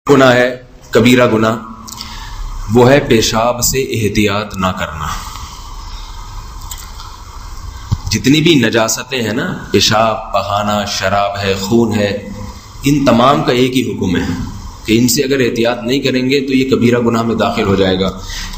گناہ ہے کبیرہ گناہ، وہ ہے پیشاب سے احتیاط نہ کرنا۔ جتنی بھی نجاستیں ہیں نا، پیشاب، پخانہ، شراب ہے، خون ہے، ان تمام کا ایک ہی حکم ہے کہ ان سے اگر احتیاط نہیں کریں گے تو یہ کبیرہ گناہ میں داخل ہو جائے گا۔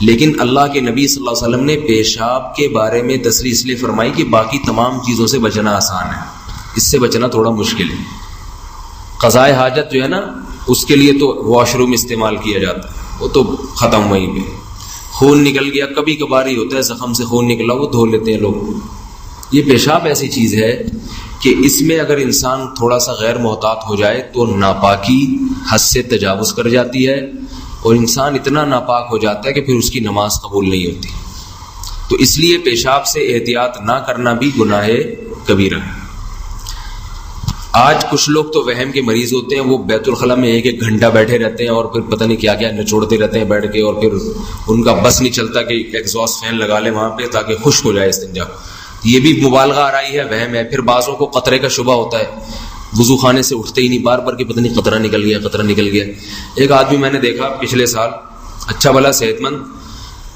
لیکن اللہ کے نبی صلی اللہ علیہ وسلم نے پیشاب کے بارے میں تصریح اس لیے فرمائی کہ باقی تمام چیزوں سے بچنا آسان ہے، اس سے بچنا تھوڑا مشکل ہے۔ قضائے حاجت جو ہے نا، اس کے لیے تو واش روم استعمال کیا جاتا ہے، وہ تو ختم وہیں پہ۔ خون نکل گیا، کبھی کبھار ہی ہوتا ہے زخم سے خون نکلا، وہ دھو لیتے ہیں لوگ۔ یہ پیشاب ایسی چیز ہے کہ اس میں اگر انسان تھوڑا سا غیر محتاط ہو جائے تو ناپاکی حد سے تجاوز کر جاتی ہے، اور انسان اتنا ناپاک ہو جاتا ہے کہ پھر اس کی نماز قبول نہیں ہوتی۔ تو اس لیے پیشاب سے احتیاط نہ کرنا بھی گناہ کبیرہ ہے۔ آج کچھ لوگ تو وہم کے مریض ہوتے ہیں، وہ بیت الخلاء میں ایک گھنٹہ بیٹھے رہتے ہیں اور پھر پتہ نہیں کیا کیا نچوڑتے رہتے ہیں بیٹھ کے، اور پھر ان کا بس نہیں چلتا کہ ایگزاسٹ فین لگا لیں وہاں پہ تاکہ خشک ہو جائے استنجا۔ یہ بھی مبالغہ آرائی ہے، وہم ہے۔ پھر بعضوں کو قطرے کا شبہ ہوتا ہے، وضو خانے سے اٹھتے ہی نہیں، بار بار کہ پتہ نہیں قطرہ نکل گیا، قطرہ نکل گیا۔ ایک آدمی میں نے دیکھا پچھلے سال، اچھا بھلا صحت مند،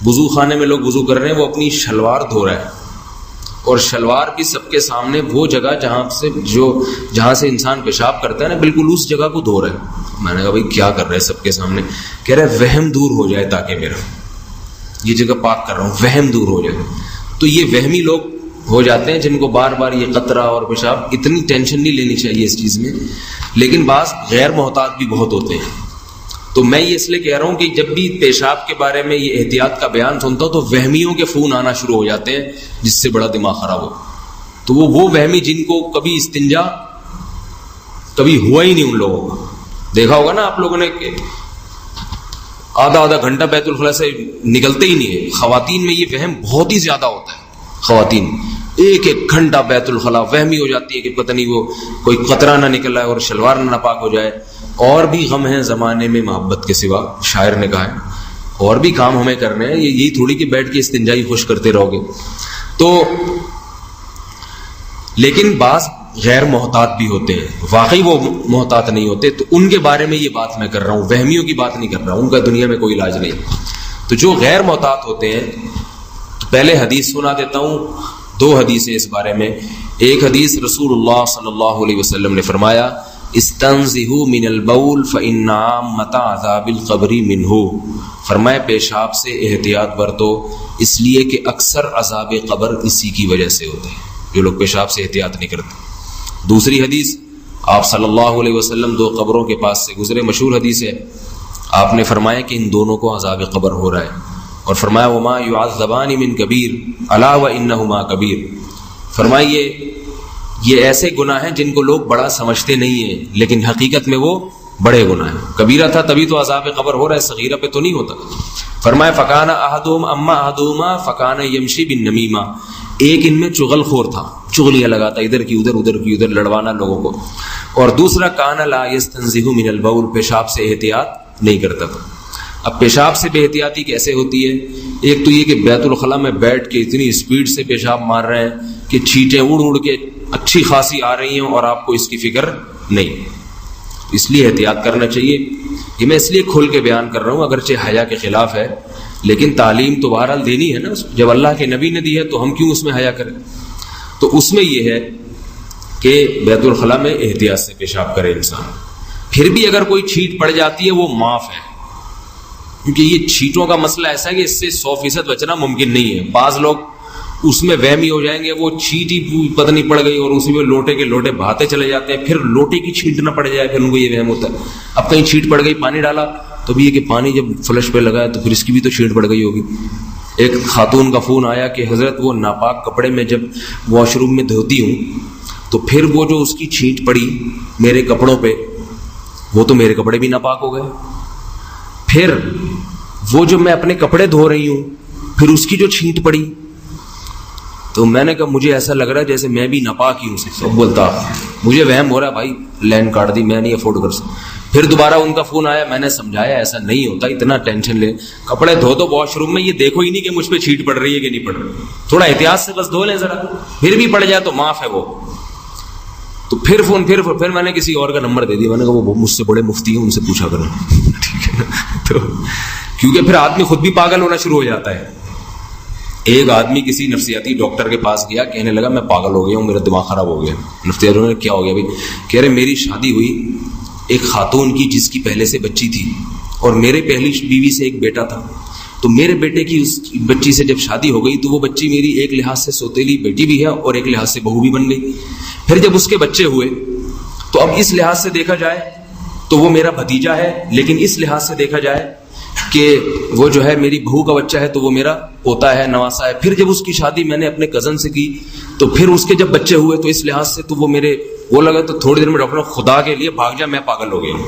وضو خانے میں لوگ وضو کر رہے ہیں، وہ اپنی شلوار دھو رہا ہے، اور شلوار بھی سب کے سامنے، وہ جگہ جہاں سے انسان پیشاب کرتا ہے نا، بالکل اس جگہ کو دھو رہا ہے۔ میں نے کہا بھائی کیا کر رہے ہیں سب کے سامنے؟ کہہ رہے وہم دور ہو جائے تاکہ میرا یہ جگہ پاک کر رہا ہوں، وہم دور ہو جائے۔ تو یہ وہمی لوگ ہو جاتے ہیں جن کو بار بار یہ قطرہ اور پیشاب، اتنی ٹینشن نہیں لینی چاہیے اس چیز میں، لیکن بعض غیر محتاط بھی بہت ہوتے ہیں۔ تو میں یہ اس لیے کہہ رہا ہوں کہ جب بھی پیشاب کے بارے میں یہ احتیاط کا بیان سنتا ہوں تو وہمیوں کے فون آنا شروع ہو جاتے ہیں، جس سے بڑا دماغ خراب ہو۔ تو وہ وہمی جن کو کبھی استنجا کبھی ہوا ہی نہیں، ان لوگوں کا دیکھا ہوگا نا آپ لوگوں نے کہ آدھا گھنٹہ بیت الخلاء سے نکلتے ہی نہیں ہے۔ خواتین میں یہ وہم بہت ہی زیادہ ہوتا ہے، خواتین ایک گھنٹہ بیت الخلاء وہمی ہو جاتی ہے کہ پتہ نہیں وہ کوئی قطرہ نہ نکلا ہے اور شلوار نہ ناپاک ہو جائے۔ اور بھی غم ہیں زمانے میں محبت کے سوا، شاعر نے کہا ہے، اور بھی کام ہمیں کرنے ہیں، یہی تھوڑی کہ بیٹھ کے استنجائی خوش کرتے رہو گے۔ تو لیکن بعض غیر محتاط بھی ہوتے ہیں، واقعی وہ محتاط نہیں ہوتے، تو ان کے بارے میں یہ بات میں کر رہا ہوں، وہمیوں کی بات نہیں کر رہا ہوں، ان کا دنیا میں کوئی علاج نہیں۔ تو جو غیر محتاط ہوتے ہیں، تو پہلے حدیث سنا دیتا ہوں، دو حدیثیں اس بارے میں۔ ایک حدیث رسول اللہ صلی اللہ علیہ وسلم نے فرمایا، استنزہوا من البول فإن عامۃ عذاب القبر منہ، فرمایا پیشاب سے احتیاط برتو، اس لیے کہ اکثر عذاب قبر اسی کی وجہ سے ہوتے ہیں، جو لوگ پیشاب سے احتیاط نہیں کرتے۔ دوسری حدیث، آپ صلی اللہ علیہ وسلم دو قبروں کے پاس سے گزرے، مشہور حدیث ہے، آپ نے فرمایا کہ ان دونوں کو عذاب قبر ہو رہا ہے، اور فرمایا وما يعذبان من کبیر الا وانہما کبیر، فرمائیے یہ ایسے گناہ ہیں جن کو لوگ بڑا سمجھتے نہیں ہیں، لیکن حقیقت میں وہ بڑے گناہ ہیں۔ کبیرہ تھا تبھی تو عذاب قبر ہو رہا ہے، صغیرہ پہ تو نہیں ہوتا۔ فرمایا فکان احدہما فکان یمشی بالنمیمہ، ایک ان میں چغل خور تھا، چغلیاں لگاتا، ادھر کی ادھر لڑوانا لوگوں کو، اور دوسرا کان لا یستنزہ من البول، پیشاب سے احتیاط نہیں کرتا تھا۔ اب پیشاب سے بے احتیاطی کیسے ہوتی ہے؟ ایک تو یہ کہ بیت الخلاء میں بیٹھ کے اتنی اسپیڈ سے پیشاب مار رہے ہیں کہ چھینٹیں اڑ کے اچھی خاصی آ رہی ہیں اور آپ کو اس کی فکر نہیں، اس لیے احتیاط کرنا چاہیے۔ یہ میں اس لیے کھل کے بیان کر رہا ہوں، اگرچہ حیا کے خلاف ہے، لیکن تعلیم تو بہرحال دینی ہے نا، جب اللہ کے نبی نے دی ہے تو ہم کیوں اس میں حیا کریں؟ تو اس میں یہ ہے کہ بیت الخلاء میں احتیاط سے پیشاب کرے انسان۔ پھر بھی اگر کوئی چھینٹ پڑ جاتی ہے وہ معاف ہے، کیونکہ یہ چھینٹوں کا مسئلہ ایسا ہے کہ اس سے 100% بچنا ممکن نہیں ہے۔ بعض لوگ اس میں وہمی ہو جائیں گے، وہ چھینٹ ہی پتہ نہیں پڑ گئی اور اسی میں لوٹے کے لوٹے بہاتے چلے جاتے ہیں، پھر لوٹے کی چھینٹ نہ پڑ جائے، پھر ان کو یہ وہم ہوتا ہے۔ اب کہیں چھینٹ پڑ گئی، پانی ڈالا تو بھی یہ کہ پانی جب فلش پہ لگا ہے تو پھر اس کی بھی تو چھینٹ پڑ گئی ہوگی۔ ایک خاتون کا فون آیا کہ حضرت وہ ناپاک کپڑے میں جب واش روم میں دھوتی ہوں تو پھر وہ جو اس کی چھینٹ پڑی میرے کپڑوں پہ، وہ تو میرے کپڑے بھی ناپاک ہو گئے، پھر وہ جو میں اپنے کپڑے دھو رہی ہوں پھر اس کی جو چھینٹ پڑی، تو میں نے کہا مجھے ایسا لگ رہا ہے جیسے میں بھی ناپاک ہی ہوں۔ سب بولتا مجھے وہم ہو رہا ہے بھائی، لین کاٹ دی، میں نہیں افورڈ کر سکتا۔ پھر دوبارہ ان کا فون آیا، میں نے سمجھایا ایسا نہیں ہوتا، اتنا ٹینشن لے، کپڑے دھو دو واش روم میں، یہ دیکھو ہی نہیں کہ مجھ پہ چھینٹ پڑ رہی ہے کہ نہیں پڑ رہی، تھوڑا احتیاط سے بس دھو لیں ذرا، پھر بھی پڑ جائے تو معاف ہے وہ۔ تو پھر میں نے کسی اور کا نمبر دے دیا. میں نے کہا وہ مجھ سے بڑے مفتی ہیں, ان سے پوچھا کرو. ٹھیک ہے نا. تو کیونکہ پھر آدمی خود بھی پاگل ہونا شروع ہو جاتا ہے. ایک آدمی کسی نفسیاتی ڈاکٹر کے پاس گیا, کہنے لگا میں پاگل ہو گیا ہوں, میرا دماغ خراب ہو گیا. نفسیاتی نے کیا ہو گیا بھائی؟ کہہ رہے میری شادی ہوئی ایک خاتون کی جس کی پہلے سے بچی تھی, اور میرے پہلی بیوی سے ایک بیٹا تھا. تو میرے بیٹے کی اس بچی سے جب شادی ہو گئی تو وہ بچی میری ایک لحاظ سے سوتیلی بیٹی بھی ہے اور ایک لحاظ سے بہو بھی بن گئی. پھر جب اس کے بچے ہوئے تو اب اس لحاظ سے دیکھا جائے تو وہ میرا بھتیجا ہے, لیکن اس لحاظ سے دیکھا جائے کہ وہ جو ہے میری بہو کا بچہ ہے تو وہ میرا پوتا ہے, نواسا ہے. پھر جب اس کی شادی میں نے اپنے کزن سے کی تو پھر اس کے جب بچے ہوئے تو اس لحاظ سے تو وہ میرے وہ لگا. تو تھوڑی دیر میں ڈاکٹر خدا کے لیے بھاگ جا, میں پاگل ہو گیا ہوں,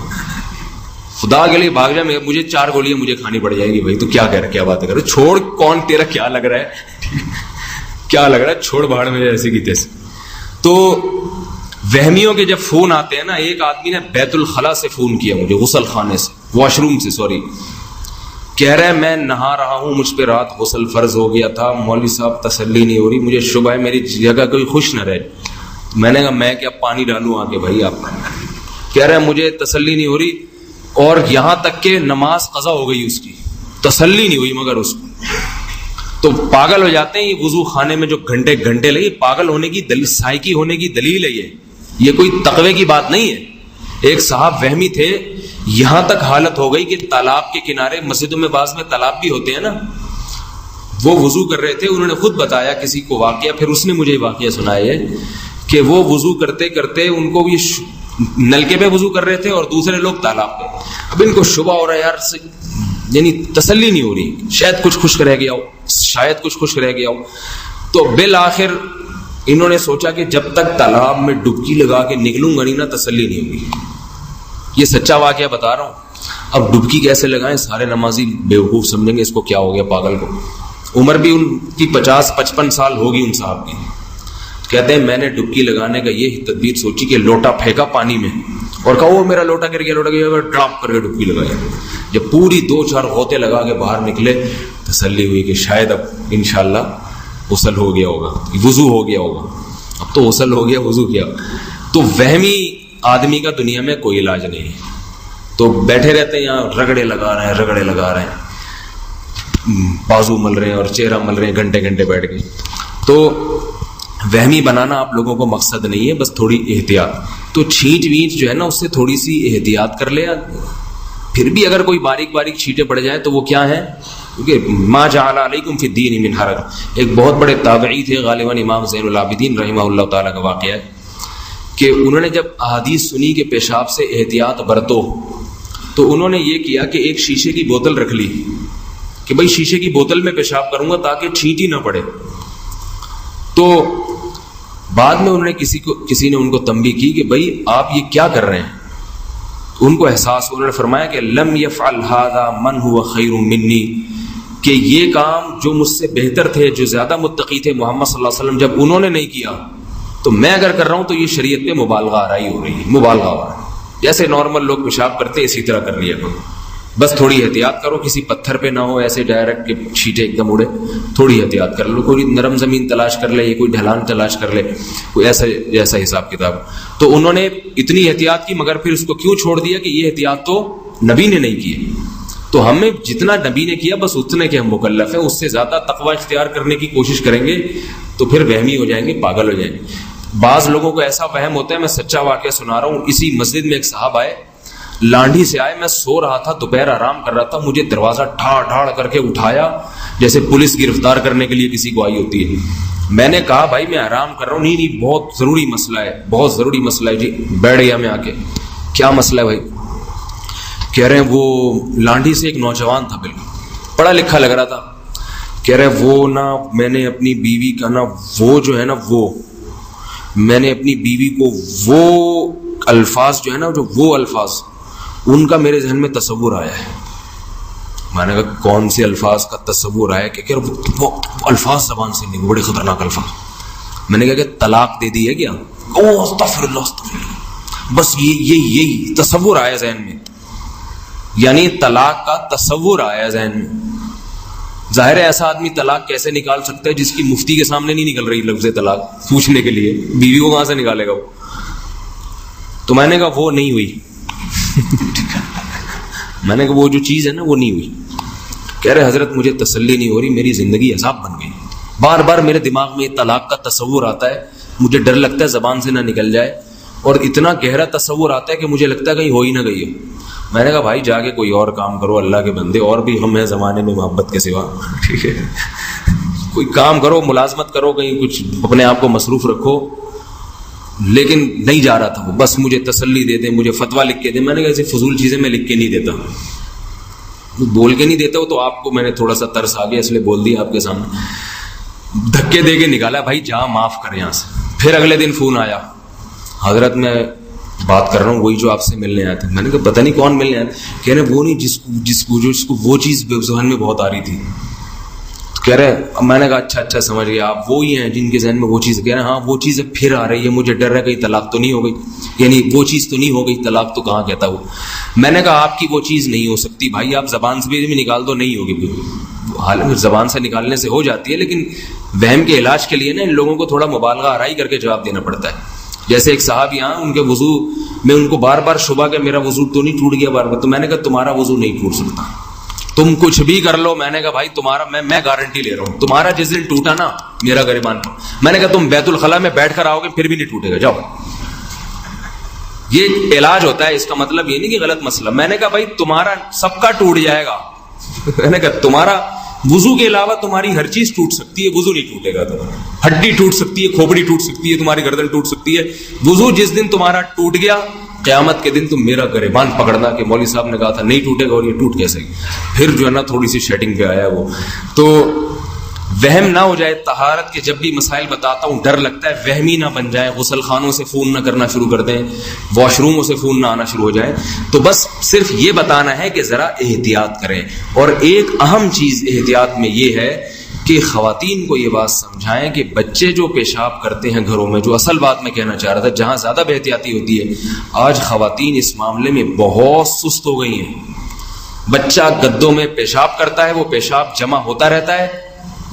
خدا کے لیے بھاگ جا, مجھے 4 گولیاں مجھے کھانی پڑ جائے گی. بھائی تو کیا بات کر رہے, چھوڑ, کون تیرا کیا لگ رہا ہے, کیا لگ رہا ہے, چھوڑ بھاڑ میں ایسے کی تیسے. تو وہمیوں کے جب فون آتے ہیں نا, ایک آدمی نے بیت الخلا سے فون کیا مجھے, غسل خانے سے, واش روم سے سوری. کہہ رہے میں نہا رہا ہوں, مجھ پہ رات غسل فرض ہو گیا تھا, مولوی صاحب تسلی نہیں ہو رہی, مجھے شبہ ہے میری جگہ کوئی خوش نہ رہے. میں نے کہا میں کیا پانی ڈالوں آ کے بھائی آپ. کہہ رہے مجھے تسلی نہیں ہو رہی, اور یہاں تک کہ نماز قضا ہو گئی, اس کی تسلی نہیں ہوئی مگر اس کو. تو پاگل ہو جاتے ہیں. یہ وضو خانے میں جو گھنٹے لگے, پاگل ہونے کی دلیل, سائیکی ہونے کی دلیل ہے یہ کوئی تقوی کی بات نہیں ہے. ایک صاحب وہمی تھے, یہاں تک حالت ہو گئی کہ تالاب کے کنارے, مسجدوں میں بعض میں تالاب بھی ہوتے ہیں نا, وہ وضو کر رہے تھے. انہوں نے خود بتایا کسی کو واقعہ, پھر اس نے مجھے واقعہ سنایا ہے کہ وہ وضو کرتے کرتے ان کو یہ نلکے پہ وضو کر رہے تھے اور دوسرے لوگ تالاب پہ. اب ان کو شبہ ہو رہا ہے یار, یعنی تسلی نہیں ہو رہی, شاید کچھ خشک رہ گیا ہو. تو بالآخر انہوں نے سوچا کہ جب تک تالاب میں ڈبکی لگا کے نکلوں گا نہیں نا, تسلی نہیں ہوگی. یہ سچا واقعہ بتا رہا ہوں. اب ڈبکی کیسے لگائیں, سارے نمازی بیوقوف سمجھیں گے اس کو کیا ہو گیا پاگل کو. عمر بھی ان کی 50-55 سال ہوگی ان صاحب کی. کہتے ہیں میں نے ڈبکی لگانے کا یہ تدبیر سوچی کہ لوٹا پھینکا پانی میں اور کہا وہ میرا لوٹا گر گیا, ڈراپ کر کے ڈبکی لگایا. جب پوری 2-4 غوطے لگا کے باہر نکلے, تسلی ہوئی کہ شاید اب انشاءاللہ غسل ہو گیا ہوگا, وضو ہو گیا ہوگا. اب تو غسل ہو گیا, وضو کیا. تو وہمی آدمی کا دنیا میں کوئی علاج نہیں ہے. تو بیٹھے رہتے ہیں یہاں, رگڑے لگا رہے ہیں, بازو مل رہے ہیں اور چہرہ مل رہے ہیں گھنٹے بیٹھ کے. تو وہمی بنانا آپ لوگوں کو مقصد نہیں ہے, بس تھوڑی احتیاط. تو چھینٹ وینٹ جو ہے نا, اس سے تھوڑی سی احتیاط کر لے. پھر بھی اگر کوئی باریک چھینٹیں پڑ جائیں تو وہ کیا ہیں, کیونکہ ما جعل علیکم فی الدین من حرج. ایک بہت بڑے تابعی تھے, غالباً امام زین العابدین رحمہ اللہ تعالیٰ کا واقعہ ہے کہ انہوں نے جب احادیث سنی کہ پیشاب سے احتیاط برتو, تو انہوں نے یہ کیا کہ ایک شیشے کی بوتل رکھ لی کہ بھائی شیشے کی بوتل میں پیشاب کروں گا تاکہ چھینٹ ہی نہ پڑے. تو بعد میں انہوں نے کسی نے ان کو تنبیہ کی کہ بھائی آپ یہ کیا کر رہے ہیں. ان کو احساس, انہوں نے فرمایا کہ لم یفعل ھذا من هو خیر منی, کہ یہ کام جو مجھ سے بہتر تھے, جو زیادہ متقی تھے, محمد صلی اللہ علیہ وسلم, جب انہوں نے نہیں کیا تو میں اگر کر رہا ہوں تو یہ شریعت پہ مبالغہ آرائی ہو رہی ہے, مبالغہ ہو رہا ہے. جیسے نارمل لوگ پیشاب کرتے اسی طرح کر لیا کرو, بس تھوڑی احتیاط کرو, کسی پتھر پہ نہ ہو ایسے ڈائریکٹ کہ چھینٹے ایک دم اڑے, تھوڑی احتیاط کر لو, کوئی نرم زمین تلاش کر لے یا کوئی ڈھلان تلاش کر لے, کوئی ایسا حساب کتاب. تو انہوں نے اتنی احتیاط کی, مگر پھر اس کو کیوں چھوڑ دیا کہ یہ احتیاط تو نبی نے نہیں کی. تو ہمیں جتنا نبی نے کیا بس اتنے کے ہم مکلف ہیں, اس سے زیادہ تقوی اختیار کرنے کی کوشش کریں گے تو پھر وہمی ہو جائیں گے, پاگل ہو جائیں گے. بعض لوگوں کو ایسا وہم ہوتا ہے, میں سچا واقعہ سنا رہا ہوں. اسی مسجد میں ایک صاحب آئے, لانڈھی سے آئے, میں سو رہا تھا, دوپہر آرام کر رہا تھا, مجھے دروازہ ڈھاڑ کر کے اٹھایا جیسے پولیس گرفتار کرنے کے لیے کسی کو آئی ہوتی ہے. میں نے کہا بھائی میں آرام کر رہا ہوں. نہیں بہت ضروری مسئلہ ہے جی. بیٹھ گیا میں آ کے, کیا مسئلہ ہے بھائی؟ کہہ رہے ہیں وہ لانڈھی سے ایک نوجوان تھا, بالکل پڑھا لکھا لگ رہا تھا. کہہ رہے وہ نا میں نے اپنی بیوی کا نا وہ جو ہے نا میں نے اپنی بیوی کو وہ الفاظ جو ہے نا, جو وہ الفاظ ان کا میرے ذہن میں تصور آیا ہے. میں نے کہا کون سے الفاظ کا تصور آیا؟ کہ وہ الفاظ زبان سے نہیں, بڑے خطرناک الفاظ. میں نے کہا کہ طلاق دے دی ہے کیا؟ استغفر اللہ, بس یہی تصور آیا ذہن میں, یعنی طلاق کا تصور آیا ذہن میں. ظاہر ہے ایسا آدمی طلاق کیسے نکال سکتا ہے جس کی مفتی کے سامنے نہیں نکل رہی لفظ طلاق پوچھنے کے لیے, بیوی کو کہاں سے نکالے گا وہ؟ تو میں نے کہا وہ نہیں ہوئی. میں نے کہا وہ جو چیز ہے نا وہ نہیں ہوئی. کہہ رہے حضرت مجھے تسلی نہیں ہو رہی, میری زندگی عذاب بن گئی. بار بار میرے دماغ میں طلاق کا تصور آتا ہے, مجھے ڈر لگتا ہے زبان سے نہ نکل جائے, اور اتنا گہرا تصور آتا ہے کہ مجھے لگتا ہے کہیں ہو ہی نہ گئی ہے. میں نے کہا بھائی جا کے کوئی اور کام کرو, اللہ کے بندے, اور بھی ہم ہیں زمانے میں محبت کے سوا, ٹھیک ہے, کوئی کام کرو, ملازمت کرو, کہیں کچھ اپنے آپ کو مصروف رکھو. لیکن نہیں جا رہا تھا وہ, بس مجھے تسلی دے دیں, مجھے فتویٰ لکھ کے دیں. میں نے کہا ایسی فضول چیزیں میں لکھ کے نہیں دیتا, بول کے نہیں دیتا ہوں. تو آپ کو میں نے تھوڑا سا ترس آ گیا اس لیے بول دیا آپ کے سامنے, دھکے دے کے نکالا, بھائی جا معاف کر یہاں سے. پھر اگلے دن فون آیا, حضرت میں بات کر رہا ہوں وہی جو آپ سے ملنے آئے تھے. میں نے کہا پتہ نہیں کون ملنے آئے, کہہ رہے وہ نہیں جس کو وہ چیز ذہن میں بہت آ رہی تھی. تو کہہ رہے, میں نے کہا اچھا سمجھ گیا, آپ وہی ہیں جن کے ذہن میں وہ چیز. کہہ رہے ہاں وہ چیز پھر آ رہی ہے, مجھے ڈر ہے کہیں طلاق تو نہیں ہو گئی, یعنی وہ چیز تو نہیں ہو گئی, طلاق تو کہاں کہتا وہ. میں نے کہا آپ کی وہ چیز نہیں ہو سکتی بھائی, آپ زبان سے بھی نکال دو, نہیں ہوگی. حالانکہ زبان سے نکالنے سے ہو جاتی ہے, لیکن وہم کے علاج کے لیے نا ان لوگوں کو تھوڑا مبالغہ آرائی کر کے جواب دینا پڑتا ہے. جیسے ایک صاحب یہاں, ان کے وضو میں ان کو بار بار شبہ کہ میرا وضو تو نہیں ٹوٹ گیا بار بار. تو میں نے کہا تمہارا وضو نہیں ٹوٹ سکتا, تم کچھ بھی کر لو. میں نے کہا بھائی تمہارا میں گارنٹی لے رہا ہوں, تمہارا جس دن ٹوٹا نا میرا گریبان, میں نے کہا تم بیت الخلاء میں بیٹھ کر آؤ گے پھر بھی نہیں ٹوٹے گا, جاؤ. یہ علاج ہوتا ہے, اس کا مطلب یہ نہیں کہ غلط مسئلہ. میں نے کہا بھائی تمہارا سب کا ٹوٹ جائے گا. میں نے کہا تمہارا وضو کے علاوہ تمہاری ہر چیز ٹوٹ سکتی ہے, وضو نہیں ٹوٹے گا. تو ہڈی ٹوٹ سکتی ہے, کھوپڑی ٹوٹ سکتی ہے, تمہاری گردن ٹوٹ سکتی ہے. وضو جس دن تمہارا ٹوٹ گیا, قیامت کے دن تم میرا گریبان پکڑنا کہ مولوی صاحب نے کہا تھا نہیں ٹوٹے گا, اور یہ ٹوٹ کیسے گی. پھر جو ہے نا تھوڑی سی شیٹنگ پہ آیا وہ. تو وہم نہ ہو جائے. طہارت کے جب بھی مسائل بتاتا ہوں ڈر لگتا ہے وہمی نہ بن جائے, غسل خانوں سے فون نہ کرنا شروع کر دیں, واش روموں سے فون نہ آنا شروع ہو جائے. تو بس صرف یہ بتانا ہے کہ ذرا احتیاط کریں. اور ایک اہم چیز احتیاط میں یہ ہے کہ خواتین کو یہ بات سمجھائیں کہ بچے جو پیشاب کرتے ہیں گھروں میں, جو اصل بات میں کہنا چاہ رہا تھا, جہاں زیادہ بے احتیاطی ہوتی ہے, آج خواتین اس معاملے میں بہت سست ہو گئی ہیں. بچہ گدوں میں پیشاب کرتا ہے, وہ پیشاب جمع ہوتا رہتا ہے,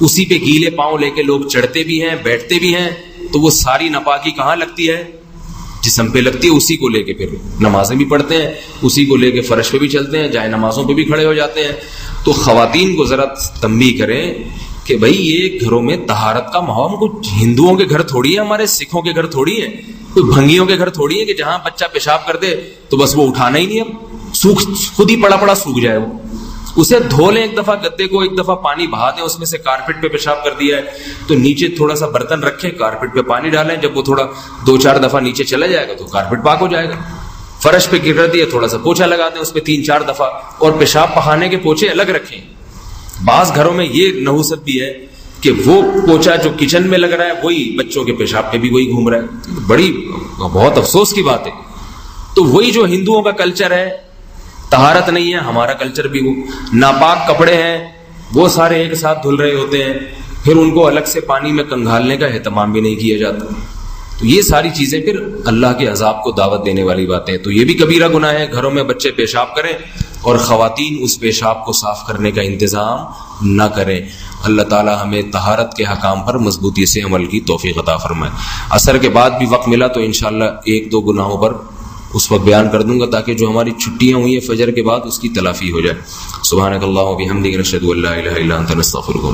اسی پہ گیلے پاؤں لے کے لوگ چڑھتے بھی ہیں, بیٹھتے بھی ہیں, تو وہ ساری ناپاکی کہاں لگتی ہے, جسم پہ لگتی ہے. اسی کو لے کے پھر نمازیں بھی پڑھتے ہیں, اسی کو لے کے فرش پہ بھی چلتے ہیں, جائے نمازوں پہ بھی کھڑے ہو جاتے ہیں. تو خواتین کو ذرا تنبیہ کریں کہ بھائی یہ گھروں میں طہارت کا ماحول, کچھ ہندوؤں کے گھر تھوڑی ہے, ہمارے سکھوں کے گھر تھوڑی ہے, کوئی بھنگیوں کے گھر تھوڑی ہے کہ جہاں بچہ پیشاب کر دے تو بس وہ اٹھانا ہی نہیں, اب سوکھ خود ہی پڑا سوکھ جائے. وہ اسے دھو لیں ایک دفعہ, گدے کو ایک دفعہ پانی بہا دیں, اس میں سے کارپیٹ پہ پیشاب کر دیا ہے تو نیچے تھوڑا سا برتن رکھیں, کارپیٹ پہ پانی ڈالیں, جب وہ تھوڑا 2-4 دفعہ نیچے چلا جائے گا تو کارپیٹ پاک ہو جائے گا. فرش پہ گر دیا, تھوڑا سا پوچھا لگا دیں اس پہ 3-4 دفعہ, اور پیشاب پخانے کے پوچھے الگ رکھیں. بعض گھروں میں یہ نحوست بھی ہے کہ وہ پوچھا جو کچن میں لگ رہا ہے وہی بچوں کے پیشاب پہ بھی وہی گھوم رہا ہے. بڑی بہت افسوس کی بات ہے. تو وہی جو ہندوؤں کا کلچر ہے, طہارت نہیں ہے, ہمارا کلچر بھی وہ ناپاک کپڑے ہیں وہ سارے ایک ساتھ دھل رہے ہوتے ہیں, پھر ان کو الگ سے پانی میں کنگھالنے کا اہتمام بھی نہیں کیا جاتا. تو یہ ساری چیزیں پھر اللہ کے عذاب کو دعوت دینے والی باتیں ہیں. تو یہ بھی کبیرہ گناہ ہے, گھروں میں بچے پیشاب کریں اور خواتین اس پیشاب کو صاف کرنے کا انتظام نہ کریں. اللہ تعالی ہمیں طہارت کے حکام پر مضبوطی سے عمل کی توفیق عطا فرمائے. عصر کے بعد بھی وقت ملا تو انشاءاللہ 1-2 گناہوں پر اس وقت بیان کر دوں گا, تاکہ جو ہماری چھٹیاں ہوئی ہیں فجر کے بعد اس کی تلافی ہو جائے. سبحانک اللہم و بحمدک نشہد ان لا الہ الا انت نستغفرک.